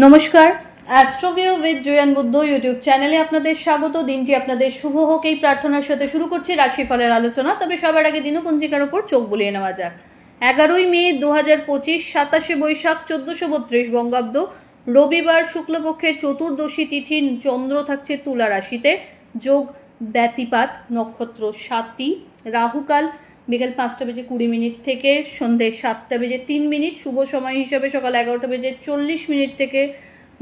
নমস্কার, অ্যাস্ট্রোভিউ with জয়ান Buddha YouTube চ্যানেলে আপনাদের স্বাগত। দিনটি আপনাদের শুভ হোক এই প্রার্থনার সাথে শুরু করছি রাশিফলের আলোচনা। তবে সবার আগে দিনপঞ্জিকার উপর চোখ বুলিয়ে নেওয়া যাক। 11ই মে 2025, 27শে বৈশাখ 1432 বঙ্গাব্দ, রবিবার, শুক্লপক্ষের চতুর্দশী তিথি, চন্দ্র থাকছে তুলা রাশিতে, যোগ ব্যতিপাত, নক্ষত্র সাতটি, রাহুকাল বিকেল 5:20 থেকে সন্ধ্যে 7:03, শুভ সময় হিসাবে সকাল 11:40 থেকে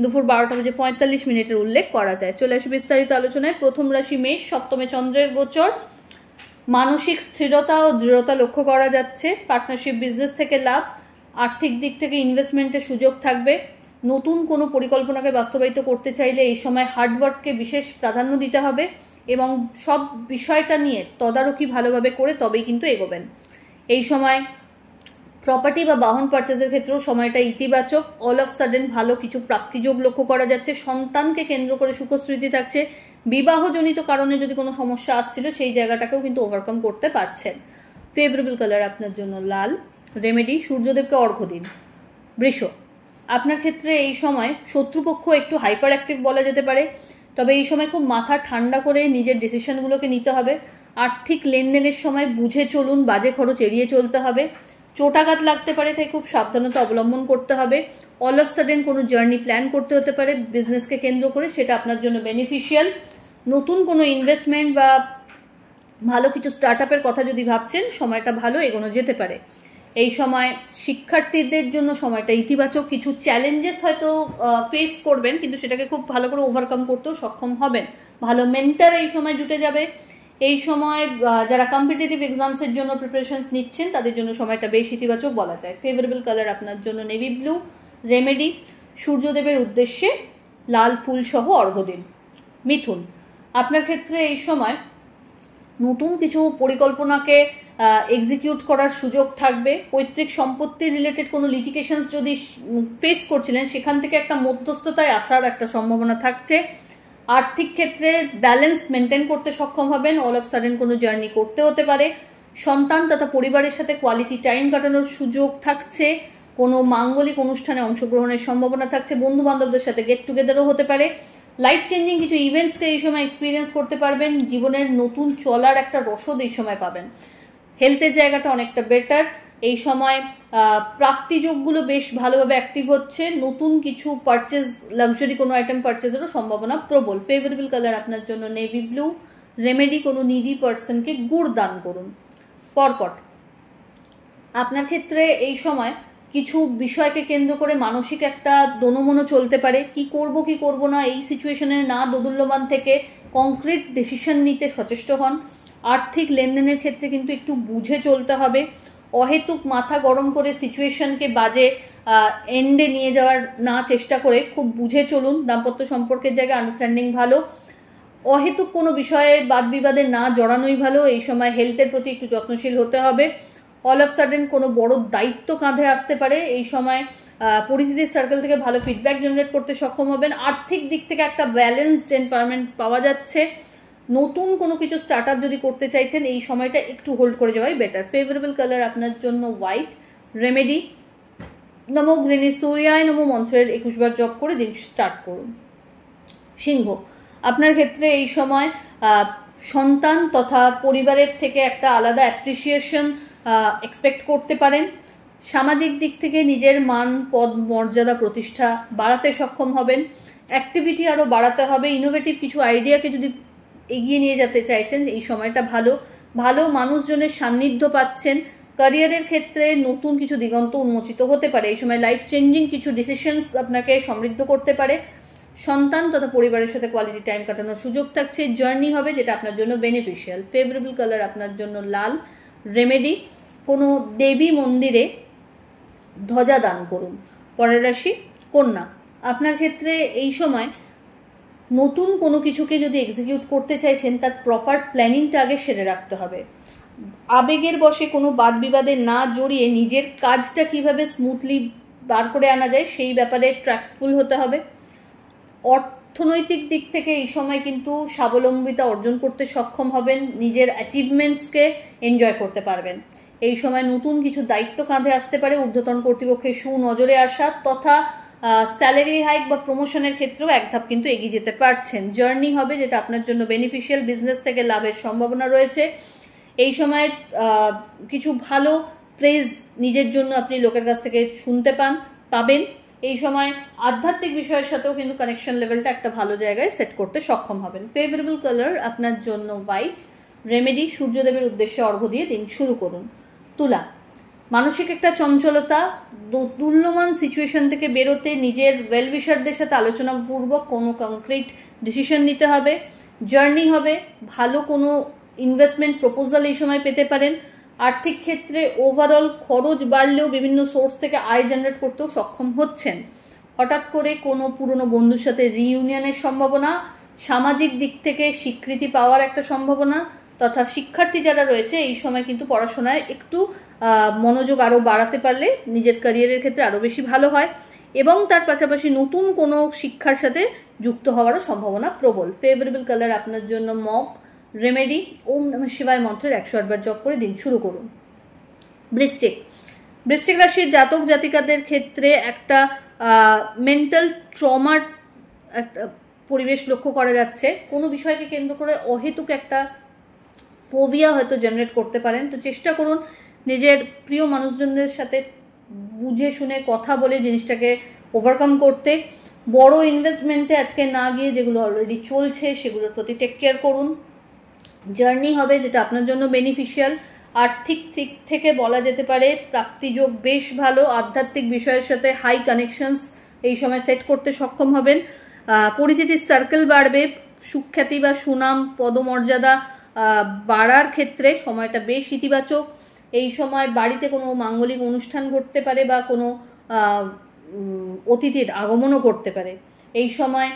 দুপুর 12:45 উল্লেখ করা যায়। চলে আসে বিস্তারিত আলোচনায়। প্রথম রাশি মেষ, সপ্তমে চন্দ্রের গোচর, মানসিক স্থিরতা ও দৃঢ়তা লক্ষ্য করা যাচ্ছে। পার্টনারশিপ বিজনেস থেকে লাভ, আর্থিক দিক থেকে ইনভেস্টমেন্টের সুযোগ থাকবে। নতুন কোনো পরিকল্পনাকে বাস্তবায়িত করতে চাইলে এই সময় হার্ডওয়ার্ককে বিশেষ প্রাধান্য দিতে হবে এবং সব বিষয়টা নিয়ে তদারকি ভালোভাবে করে তবেই কিন্তু এগোবেন। এই সময় প্রপার্টি বা বাহন পারচেজের ক্ষেত্রেও সময়টা ইতিবাচক। অল অফ সাডেন ভালো কিছু প্রাপ্তিযোগ লক্ষ্য করা যাচ্ছে। সন্তানকে কেন্দ্র করে সুখস্মৃতি থাকছে। বিবাহজনিত কারণে যদি কোনো সমস্যা আসছিল সেই জায়গাটাকেও কিন্তু ওভারকাম করতে পারছেন। ফেভারেবল কালার আপনার জন্য লাল। রেমেডি, সূর্যদেবকে অর্ঘ্য দিন। বৃষ, আপনার ক্ষেত্রে এই সময় শত্রুপক্ষ একটু হাইপার অ্যাক্টিভ বলা যেতে পারে, তবে এই সময় খুব মাথা ঠান্ডা করে নিজের ডিসিশনগুলোকে নিতে হবে। আর্থিক লেনদেনের সময় বুঝে চলুন, বাজে খরচ এড়িয়ে চলতে হবে। চোটাঘাত লাগতে পারে, তাই খুব সাবধানতা অবলম্বন করতে হবে। অল অফ সাডেন কোনো জার্নি প্ল্যান করতে হতে পারে বিজনেসকে কেন্দ্র করে, সেটা আপনার জন্য বেনিফিশিয়াল। নতুন কোনো ইনভেস্টমেন্ট বা ভালো কিছু স্টার্ট আপের কথা যদি ভাবছেন, সময়টা ভালো, এগোনো যেতে পারে। এই সময় শিক্ষার্থীদের জন্য সময়টা ইতিবাচক। কিছু চ্যালেঞ্জেস হয়তো ফেস করবেন, কিন্তু সেটাকে খুব ভালো করে ওভারকাম করতেও সক্ষম হবেন। ভালো মেন্টর এই সময় জুটে যাবে। এই সময় যারা কম্পিটিটিভ এক্সামসের জন্য প্রিপারেশনস নিচ্ছেন তাদের জন্য সময়টা বেশ ইতিবাচক বলা যায়। ফেভারেবল কালার আপনার জন্য নেভি ব্লু। রেমেডি, সূর্যদেবের উদ্দেশ্যে লাল ফুল সহ অর্ঘ্য দিন। মিথুন, আপনার ক্ষেত্রে এই সময় নতুন কিছু পরিকল্পনাকে এক্সিকিউট করার সুযোগ থাকবে। পৈতৃক সম্পত্তি রিলেটেড কোনো লিটিগেশনস যদি ফেস করছিলেন, সেখান থেকে একটা মধ্যস্থতায় আসার একটা সম্ভাবনা থাকছে। আর্থিক ক্ষেত্রে ব্যালেন্স মেনটেন করতে সক্ষম হবেন। অল অফ সাডেন কোনো জার্নি করতে হতে পারে। সন্তান তথা পরিবারের সাথে কোয়ালিটি টাইম কাটানোর সুযোগ থাকছে। কোনো মাঙ্গলিক অনুষ্ঠানে অংশগ্রহণের সম্ভাবনা থাকছে। বন্ধু বান্ধবদের সাথে গেট টুগেদারও হতে পারে। লাইফ চেঞ্জিং কিছু ইভেন্টসকে এই সময় এক্সপিরিয়েন্স করতে পারবেন। জীবনের নতুন চলার একটা রসদ এই সময় পাবেন। হেলথের জায়গাটা অনেকটা বেটার। এই সময় প্রাপ্তিযোগগুলো বেশ ভালোভাবে অ্যাক্টিভ হচ্ছে। নতুন কিছু পারচেজ, লাক্সারি কোনো আইটেম পারচেজেরও সম্ভাবনা প্রবল। ফেভারেবল কালার আপনার জন্য নেভি ব্লু। রেমেডি, কোনো নিডি পার্সনকে গুড় দান করুন। কর্কট, আপনার ক্ষেত্রে এই সময় কিছু বিষয়কে কেন্দ্র করে মানসিক একটা দোনোমনো চলতে পারে। কি করব না, এই সিচুয়েশনে না দোদুল্যমান থেকে কংক্রিট ডিসিশন নিতে সচেষ্ট হন। আর্থিক লেনদেনের ক্ষেত্রে কিন্তু একটু বুঝে চলতে হবে। অহেতুক মাথা গরম করে সিচুয়েশনকে বাজে এন্ডে নিয়ে যাওয়ার না চেষ্টা করে খুব বুঝে চলুন। দাম্পত্য সম্পর্কের জায়গায় আন্ডারস্ট্যান্ডিং ভালো। অহেতুক কোনো বিষয়ে বাদ বিবাদে না জড়ানোই ভালো। এই সময় হেলথের প্রতি একটু যত্নশীল হতে হবে। অল অফ সাডেন কোনো বড় দায়িত্ব কাঁধে আসতে পারে। এই সময় পরিচিতির সার্কেল থেকে ভালো ফিডব্যাক জেনারেট করতে সক্ষম হবেন। আর্থিক দিক থেকে একটা ব্যালেন্সড এনভায়রনমেন্ট পাওয়া যাচ্ছে। নতুন কোনো কিছু স্টার্ট আপ যদি করতে চাইছেন, এই সময়টা একটু হোল্ড করে যাওয়াই বেটার। ফেভারেবল কালার আপনার জন্য হোয়াইট। রেমেডি, নমো ঘৃণী সূর্যায় নমো মন্ত্রের 21 বার জপ করে দিন স্টার্ট করুন। সিংহ, আপনার ক্ষেত্রে এই সময় সন্তান তথা পরিবারের থেকে একটা আলাদা অ্যাপ্রিসিয়েশন এক্সপেক্ট করতে পারেন। সামাজিক দিক থেকে নিজের মান, পদ, মর্যাদা, প্রতিষ্ঠা বাড়াতে সক্ষম হবেন। অ্যাক্টিভিটি আরও বাড়াতে হবে। ইনোভেটিভ কিছু আইডিয়াকে যদি এগিয়ে নিয়ে যেতে চাইছেন, এই সময়টা ভালো। ভালো মানুষজনের সান্নিধ্য পাচ্ছেন। ক্যারিয়ারের ক্ষেত্রে নতুন কিছু দিগন্ত উন্মোচিত হতে পারে। এই সময় লাইফ চেঞ্জিং কিছু ডিসিশনস আপনাকে সমৃদ্ধ করতে পারে। সন্তান তথা পরিবারের সাথে কোয়ালিটি টাইম কাটানোর সুযোগ থাকছে। জার্নি হবে যেটা আপনার জন্য বেনিফিশিয়াল। ফেভারেবল কালার আপনার জন্য লাল। রেমেডি, কোনো দেবী মন্দিরে ধ্বজা দান করুন। পরের রাশি কন্যা, আপনার ক্ষেত্রে এই সময় নতুন কোনো কিছুকে যদি এক্সিকিউট করতে চাইছেন, তার প্রপার প্ল্যানিংটা আগে সেরে রাখতে হবে। আবেগের বশে কোনো বাদ বিবাদে না জড়িয়ে নিজের কাজটা কিভাবে স্মুথলি বার করে আনা যায় সেই ব্যাপারে ট্র্যাকফুল হতে হবে। অর্থনৈতিক দিক থেকে এই সময় কিন্তু স্বাবলম্বিতা অর্জন করতে সক্ষম হবেন। নিজের অ্যাচিভমেন্টসকে এনজয় করতে পারবেন। এই সময় নতুন কিছু দায়িত্ব কাঁধে আসতে পারে। ঊর্ধ্বতন কর্তৃপক্ষের সুনজরে আসা তথা স্যালারি হাইক বা প্রমোশনের ক্ষেত্রেও এক ধাপ কিন্তু এগিয়ে যেতে পারছেন। জার্নি হবে যেটা আপনার জন্য বেনিফিশিয়াল, বিজনেস থেকে লাভের সম্ভাবনা রয়েছে। এই সময় কিছু ভালো প্রেজ নিজের জন্য আপনি লোকের কাছ থেকে শুনতে পাবেন। এই সময় আধ্যাত্মিক বিষয়ের সাথেও কিন্তু কানেকশন লেভেলটা একটা ভালো জায়গায় সেট করতে সক্ষম হবেন। ফেভারেবল কালার আপনার জন্য হোয়াইট। রেমেডি, সূর্যদেবের উদ্দেশ্যে অর্ঘ্য দিয়ে দিন শুরু করুন। তুলা, মানসিক একটা চঞ্চলতা, তুল্যমান সিচুয়েশন থেকে বেরোতে নিজের ওয়েলউইশারদের সাথে আলোচনাপূর্বক কোনো কনক্রিট ডিসিশন নিতে হবে। জার্নি হবে, ভালো কোনো ইনভেস্টমেন্ট প্রপোজাল এই সময় পেতে পারেন। আর্থিক ক্ষেত্রে ওভারঅল খরচ বাড়লেও বিভিন্ন সোর্স থেকে আয় জেনারেট করতেও সক্ষম হচ্ছেন। হঠাৎ করে কোনো পুরনো বন্ধুর সাথে রিইউনিয়নের সম্ভাবনা, সামাজিক দিক থেকে স্বীকৃতি পাওয়ার একটা সম্ভাবনা, তথা শিক্ষার্থী যারা রয়েছে এই সময় কিন্তু পড়াশোনায় একটু মনোযোগ আরও বাড়াতে পারলে নিজের ক্যারিয়ারের ক্ষেত্রে আরও বেশি ভালো হয়, এবং তার পাশাপাশি নতুন কোনো শিক্ষার সাথে যুক্ত হওয়ারও সম্ভাবনা প্রবল। ফেভারেবল কালার আপনার জন্য মভ। রেমেডি, ওম নমঃ শিবায় মন্ত্রের 108 বার জপ করে দিন শুরু করুন। বৃশ্চিক, বৃশ্চিক রাশির জাতক জাতিকাদের ক্ষেত্রে একটা মেন্টাল ট্রমার একটা পরিবেশ লক্ষ্য করা যাচ্ছে। কোনো বিষয়কে কেন্দ্র করে অহেতুক একটা ফোবিয়া হয়তো জেনারেট করতে পারেন। তো চেষ্টা করুন নিজের প্রিয় মানুষজনদের সাথে বুঝে শুনে কথা বলে জিনিসটাকে ওভারকাম করতে। বড় ইনভেস্টমেন্টে আজকে না গিয়ে যেগুলো অলরেডি চলছে সেগুলোর প্রতি টেক কেয়ার করুন। জার্নি হবে যেটা আপনার জন্য বেনিফিশিয়াল। আর্থিক দিক থেকে বলা যেতে পারে প্রাপ্তিযোগ বেশ ভালো। আধ্যাত্মিক বিষয়ের সাথে হাই কানেকশনস এই সময় সেট করতে সক্ষম হবেন। পরিচিতির সার্কেল বাড়বে। সুখ্যাতি বা সুনাম, পদমর্যাদা বাড়ার ক্ষেত্রে সময়টা বেশ ইতিবাচক। এই সময় বাড়িতে কোনো মাঙ্গলিক অনুষ্ঠান ঘটতে পারে বা কোনো অতিথির আগমনও করতে পারে। এই সময়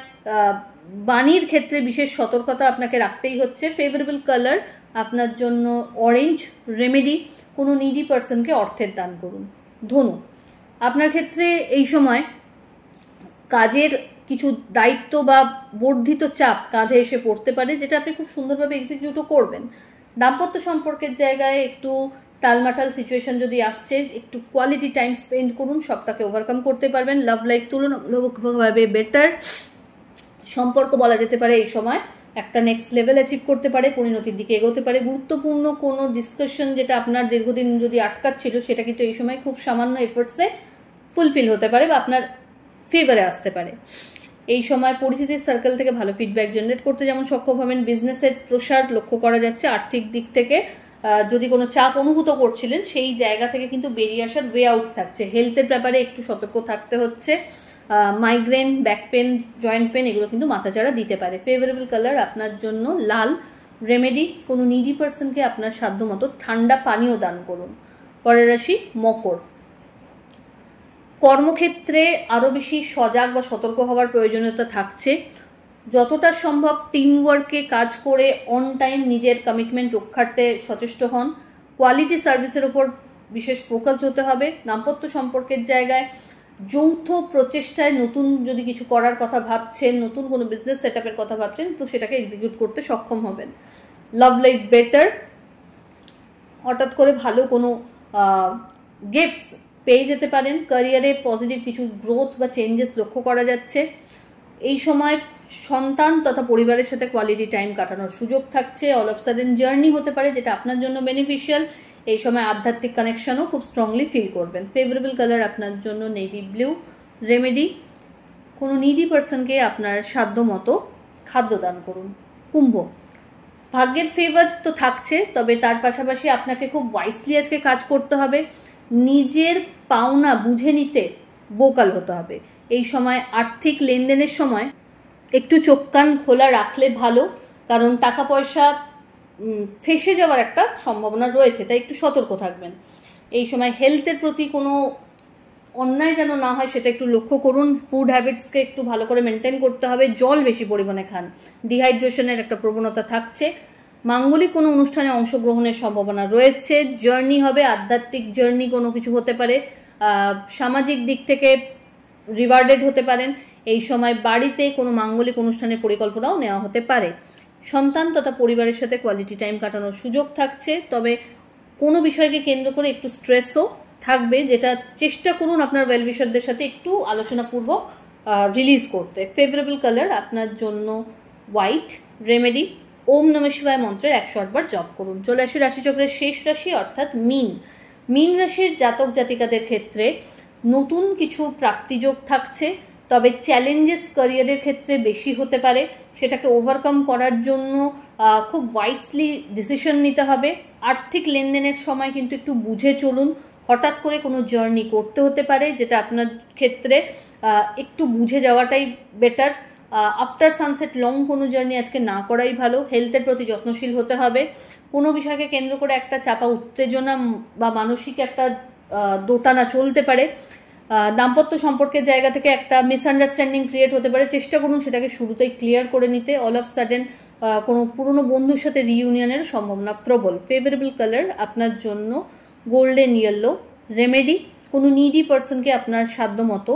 বাণীর ক্ষেত্রে বিশেষ সতর্কতা আপনাকে রাখতেই হচ্ছে। ফেভারেবল কালার আপনার জন্য অরেঞ্জ। রেমেডি, কোনো নিডি পার্সনকে অর্থের দান করুন। ধনু, আপনার ক্ষেত্রে এই সময় কাজের কিছু দায়িত্ব বা বর্ধিত চাপ কাঁধে এসে পড়তে পারে, যেটা আপনি খুব সুন্দরভাবে এক্সিকিউটও করবেন। দাম্পত্য সম্পর্কের জায়গায় একটু টালমাটাল সিচুয়েশন যদি আসছে, একটু কোয়ালিটি টাইম স্পেন্ড করুন, সবটাকে ওভারকাম করতে পারবেন। লাভ লাইফ তুলনামূলকভাবে বেটার। সম্পর্ক বলা যেতে পারে এই সময় একটা নেক্সট লেভেল অ্যাচিভ করতে পারে, পরিণতির দিকে এগোতে পারে। গুরুত্বপূর্ণ কোনো ডিসকাশন যেটা আপনার দীর্ঘদিন যদি আটকাচ্ছিল সেটা কিন্তু এই সময় খুব সামান্য এফোর্টসে ফুলফিল হতে পারে বা আপনার ফেভারে আসতে পারে। এই সময় পরিচিতির সার্কেল থেকে ভালো ফিডব্যাক জেনারেট করতে যেমন সক্ষম হবেন, বিজনেসের প্রসার লক্ষ্য করা যাচ্ছে। আর্থিক দিক থেকে যদি কোনো চাপ অনুভূত করছিলেন সেই জায়গা থেকে কিন্তু বেরিয়ে আসার ওয়ে আউট থাকছে। হেলথের ব্যাপারে একটু সতর্ক থাকতে হচ্ছে। Migraine, back pain, joint pain এগুলো কিন্তু মাথাচাড়া দিতে পারে। ফেভারেবল কালার আপনার জন্য লাল। রেমেডি, কোনো নিডি পার্সনকে আপনার সাধ্যমতো ঠান্ডা পানীয় দান করুন। পরের রাশি মকর। কর্মক্ষেত্রে আরও বেশি সজাগ বা সতর্ক হওয়ার প্রয়োজনীয়তা থাকছে। যতটা সম্ভব টিমওয়ার্কে কাজ করে অন টাইম নিজের কমিটমেন্ট রক্ষার্থে সচেষ্ট হন। কোয়ালিটি সার্ভিসের উপর বিশেষ ফোকাস হতে হবে। দাম্পত্য সম্পর্কের জায়গায় যৌথ প্রচেষ্টায় নতুন যদি কিছু করার কথা ভাবছেন, নতুন কোনো বিজনেস সেট আপের কথা ভাবছেন, তো সেটাকে এক্সিকিউট করতে সক্ষম হবেন। Love life better. হঠাৎ করে ভালো কোনো গিফটস পেয়ে যেতে পারেন। ক্যারিয়ারে পজিটিভ কিছু গ্রোথ বা চেঞ্জেস লক্ষ্য করা যাচ্ছে। এই সময় সন্তান তথা পরিবারের সাথে কোয়ালিটি টাইম কাটানোর সুযোগ থাকছে। অল অফ সাডেন জার্নি হতে পারে যেটা আপনার জন্য বেনিফিশিয়াল। এই সময় আধ্যাত্মিক কানেকশনও খুব স্ট্রংলি ফিল করবেন। ফেভারেবল কালার আপনার জন্য নেভি ব্লু। রেমেডি, কোনো নিডি পার্সনকে আপনার সাধ্য মতো খাদ্য দান করুন। কুম্ভ, ভাগ্যের ফেভার তো থাকছে, তবে তার পাশাপাশি আপনাকে খুব ওয়াইসলি আজকে কাজ করতে হবে। নিজের পাওনা বুঝে নিতে ভোকাল হতে হবে। এই সময় আর্থিক লেনদেনের সময় একটু চোখ কান খোলা রাখলে ভালো, কারণ টাকা পয়সা ফেসে যাওয়ার একটা সম্ভাবনা রয়েছে, তাই একটু সতর্ক থাকবেন। এই সময় হেলথের প্রতি কোনো অন্যায় যেন না হয় সেটা একটু লক্ষ্য করুন। ফুড হ্যাবিটসকে একটু ভালো করে মেনটেন করতে হবে। জল বেশি পরিমাণে খান। ডিহাইড্রেশনের একটা প্রবণতা থাকছে। মাঙ্গলিক কোনো অনুষ্ঠানে অংশগ্রহণের সম্ভাবনা রয়েছে। জার্নি হবে, আধ্যাত্মিক জার্নি কোনো কিছু হতে পারে। সামাজিক দিক থেকে রিওয়ার্ডেড হতে পারেন। এই সময় বাড়িতে কোনো মাঙ্গলিক অনুষ্ঠানের পরিকল্পনাও নেওয়া হতে পারে। সন্তান তথা পরিবারের সাথে কোয়ালিটি টাইম কাটানোর সুযোগ থাকছে, তবে কোনো বিষয়কে কেন্দ্র করে একটু স্ট্রেসও থাকবে, যেটা চেষ্টা করুন আপনার ওয়েলউইশারদের সাথে একটু আলোচনাপূর্বক রিলিজ করতে। ফেভারেবল কালার আপনার জন্য হোয়াইট। রেমেডি ওম নমঃ শিবায় মন্ত্রের 108 বার জপ করুন। চলে আসি রাশিচক্রের শেষ রাশি অর্থাৎ মীন। মীন রাশির জাতক জাতিকাদের ক্ষেত্রে নতুন কিছু প্রাপ্তিযোগ থাকছে, তবে চ্যালেঞ্জেস ক্যারিয়ারের ক্ষেত্রে বেশি হতে পারে। সেটাকে ওভারকাম করার জন্য খুব ওয়াইসলি ডিসিশন নিতে হবে। আর্থিক লেনদেনের সময় কিন্তু একটু বুঝে চলুন। হঠাৎ করে কোনো জার্নি করতে হতে পারে, যেটা আপনার ক্ষেত্রে একটু বুঝে যাওয়াটাই বেটার। আফটার সানসেট লং কোনো জার্নি আজকে না করাই ভালো। হেলথের প্রতি যত্নশীল হতে হবে। কোনো বিষয়কে কেন্দ্র করে একটা চাপা উত্তেজনা বা মানসিক একটা দোটানা চলতে পারে। দাম্পত্য সম্পর্কের জায়গা থেকে একটা মিসআন্ডারস্ট্যান্ডিং ক্রিয়েট হতে পারে। চেষ্টা করুন সেটাকে শুরুতেই ক্লিয়ার করে নিতে। অল অফ সাডেন কোনো পুরনো বন্ধুর সাথে রিইউনিয়নের সম্ভাবনা প্রবল। ফেভারেবল কালার আপনার জন্য গোল্ডেন ইয়েলো। রেমেডি কোনো নিডি পার্সনকে আপনার সাধ্য মতো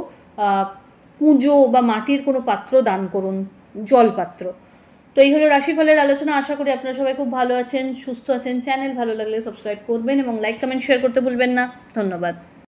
পুজো বা মাটির কোনো পাত্র দান করুন, জলপাত্র। তো এই হলো রাশিফলের আলোচনা। আশা করি আপনারা সবাই খুব ভালো আছেন, সুস্থ আছেন। চ্যানেল ভালো লাগলে সাবস্ক্রাইব করবেন এবং লাইক কমেন্ট শেয়ার করতে ভুলবেন না। ধন্যবাদ।